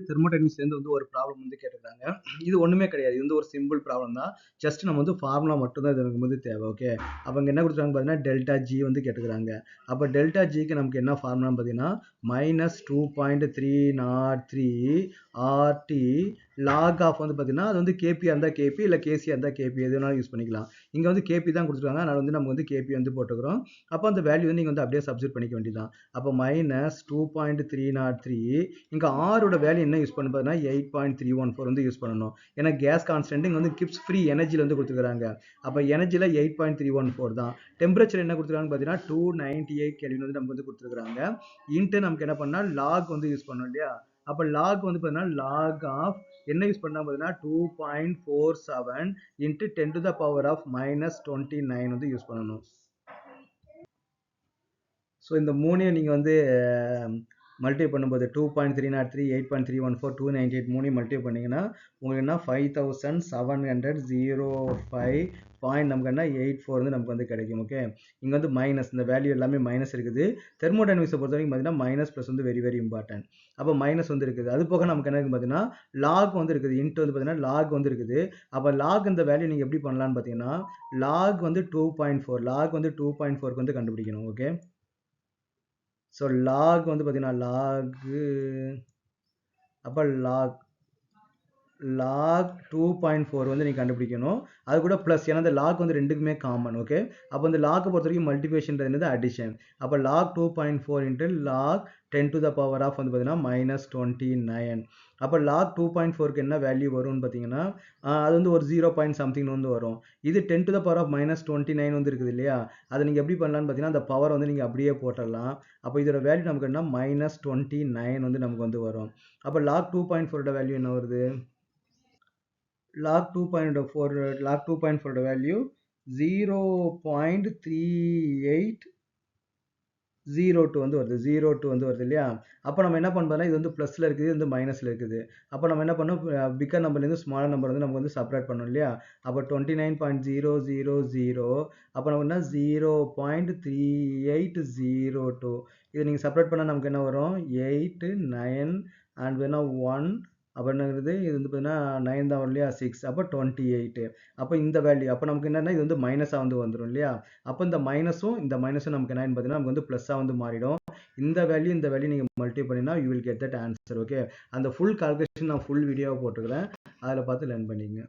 தெர்மோடைனமிக்ஸ்லேருந்து வந்து ஒரு ப்ராப்ளம் வந்து கேட்டிருக்காங்க. இது ஒண்ணுமே கிடையாது. இது வந்து ஒரு சிம்பிள் ப்ராப்ளம் தான். ஜஸ்ட் நம்ம வந்து ஃபார்முலா மட்டும் தான் இது நமக்கு வந்து தேவை. ஓகே. அப்ப இங்க என்ன குடுத்துருக்காங்க பார்த்தீங்கன்னா, டெல்டா ஜி வந்து கேட்டுக்கிறாங்க. அப்ப டெல்டா ஜிக்கு நமக்கு என்ன ஃபார்முலான்னு பார்த்தீங்கன்னா, -2.303 RT log ஆஃப் வந்து பார்த்தீங்கன்னா, அது வந்து கேபியா இருந்தா கேபி, இல்ல கேசியா இருந்தா கேபி எது வேணாலும் யூஸ் பண்ணிக்கலாம். இங்க வந்து கேபி தான் குடுத்துருக்காங்க. அதனால வந்து நம்ம வந்து கேபி வந்து போட்டுக்கிறோம். அப்ப அந்த வேல்யூ வந்து நீங்க வந்து அப்படியே சப்ஸ்டிட்யூட் பண்ணிக்க வேண்டியதுதான். அப்ப -2.303 இங்க ஆரோட வேல்யூ என்ன யூஸ் பண்ணணும் பார்த்தீங்கன்னா 8.314 வந்து யூஸ் பண்ணணும். ஏன்னா கேஸ் கான்ஸ்டன்ட் இங்க வந்து கிப்ஸ் ஃப்ரீ எனர்ஜில வந்து கொடுத்துருக்காங்க. அப்ப எனர்ஜில 8.314 தான். டெம்பரேச்சர் என்ன கொடுத்துருக்காங்க பார்த்தீங்கன்னா 298 கெல்வின் வந்து நமக்கு வந்து கொடுத்துருக்காங்க. இன்ட்டு நமக்கு என்ன பண்ணா லாக் வந்து யூஸ் பண்ணோம் இல்லையா? அப்ப லாக் வந்து பார்த்தீங்கன்னா லாக் ஆஃப் என்ன யூஸ் பண்ணா பார்த்தீங்கன்னா 2.47 into 10 to the power of -29 வந்து யூஸ் பண்ணணும். ஸோ இந்த மூணையும் நீங்கள் வந்து மல்டிப்ளை பண்ணும்போது 2.303 8.314 298 மூணையும் மல்டிப்ளை பண்ணிங்கன்னா உங்களுக்கு என்ன 5705 பாயிண்ட் நமக்கு என்ன 84 வந்து நமக்கு வந்து கிடைக்கும். ஓகே, இங்கே வந்து மைனஸ், இந்த வேல்யூ எல்லாமே மைனஸ் இருக்குது. தெர்மோடைனமிக்ஸை பொறுத்த வரைக்கும் பார்த்தீங்கன்னா மைனஸ் ப்ளஸ் வந்து வெரி வெரி இம்பார்ட்டன்ட். அப்போ மைனஸ் வந்து இருக்குது. அது போக நமக்கு என்ன இருக்குது பார்த்தீங்கன்னா லாக் வந்து இருக்குது. இன்ட்டு வந்து பார்த்தீங்கன்னா லாக் வந்து இருக்குது. அப்போ லாக் இந்த வேல்யூ நீங்கள் எப்படி பண்ணலான்னு பார்த்தீங்கன்னா லாக் வந்து 2.4 லாக் வந்து 2.4 வந்து கண்டுபிடிக்கணும். ஓகே, ஸோ லாக் வந்து பார்த்தீங்கன்னா அப்போ லாக் 2.4 வந்து நீங்கள் கண்டுபிடிக்கணும். அது கூட ப்ளஸ், ஏன்னா இந்த லாக் வந்து ரெண்டுக்குமே காமன். ஓகே, அப்போ இந்த லாக்கை பொறுத்த வரைக்கும் மல்டிபிகேஷன்றது என்னது அடிஷன். அப்போ log 2.4 into log 10 to the power of வந்து பார்த்தீங்கன்னா -29. அப்போ லாக் 2.4க்கு என்ன வேல்யூ வரும்னு பார்த்தீங்கன்னா அது வந்து ஒரு 0 பாயிண்ட் சம்திங் வந்து வரும். இது 10 to the power of -29 வந்து இருக்குது இல்லையா? அதை நீங்கள் எப்படி பண்ணலான்னு பார்த்தீங்கன்னா அந்த பவர் வந்து நீங்கள் அப்படியே போட்டுடலாம். அப்போ இதோட வேல்யூ நமக்கு என்ன -29 வந்து நமக்கு வந்து வரும். அப்போ லாக் 2.4ஓட வேல்யூ என்ன வருது? log 2.4 வேல்யூ 0.3802 வந்து வருது. 02 வந்து வருது இல்லையா? அப்போ நம்ம என்ன பண்ணலாம், இது வந்து ப்ளஸ்ல இருக்குது, இது வந்து மைனஸ்ல இருக்குது. அப்போ நம்ம என்ன பண்ணோம், பிக்கர் நம்பர்லேருந்து ஸ்மால் நம்பர் வந்து நமக்கு வந்து செப்பரேட் பண்ணணும் இல்லையா? அப்போ 29.000 அப்போ நமக்கு என்ன 0.3802 இது நீங்கள் செப்பரேட் பண்ணால் நமக்கு என்ன வரும் 8 9 அண்ட் வேணா 1 அப்போ என்னங்கிறது இது வந்து பார்த்தீங்கன்னா 9 தான் வரும் இல்லையா 6 அப்போ 28. அப்போ இந்த வேல்யூ அப்போ நமக்கு என்னன்னா இது வந்து மைனஸாக வந்து வந்துடும் இல்லையா? அப்போ இந்த மைனஸும் நமக்கு என்னன்னு பார்த்தீங்கன்னா நமக்கு வந்து ப்ளஸ்ஸாக வந்து மாறிடும். இந்த வேல்யூ நீங்கள் மல்டிப்ளை பண்ணினா you will get that answer. Okay, அந்த ஃபுல் கால்குலேஷன் நான் ஃபுல் வீடியோவை போட்டுக்கிறேன், அதில் பார்த்து லேர்ன் பண்ணிக்கங்க.